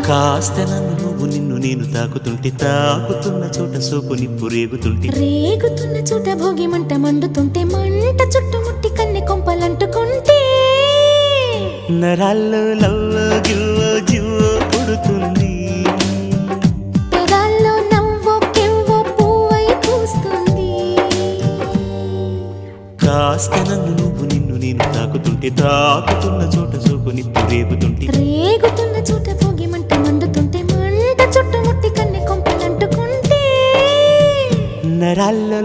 కాస్త నన్ను నువ్వు నిన్ను నేను తాకుతుంటే తాకుతున్న చోట సోపు నిప్పు రేగుతుంటే రేగుతున్న చోట భోగి మంట మండుతుంటే మంట చుట్టుముట్టి కన్నె కొంపలంటుకుంటే నరాల్లో లవ్వో గివ్వో జివ్వో పుడుతుంది పెదాల్లో నవ్వో కెవ్వో పువ్వై పూస్తుంది కాస్త నన్ను నువ్వు నిన్ను నేను తాకుతుంటే తాకుతున్న చోట సోపు నిప్పు రేగుతుంటే రేగుతున్న చోట భోగి మంట మండుతుంటే మంట చుట్టుముట్టి కన్నె కొంపలంటుకుంటే నరాల్లో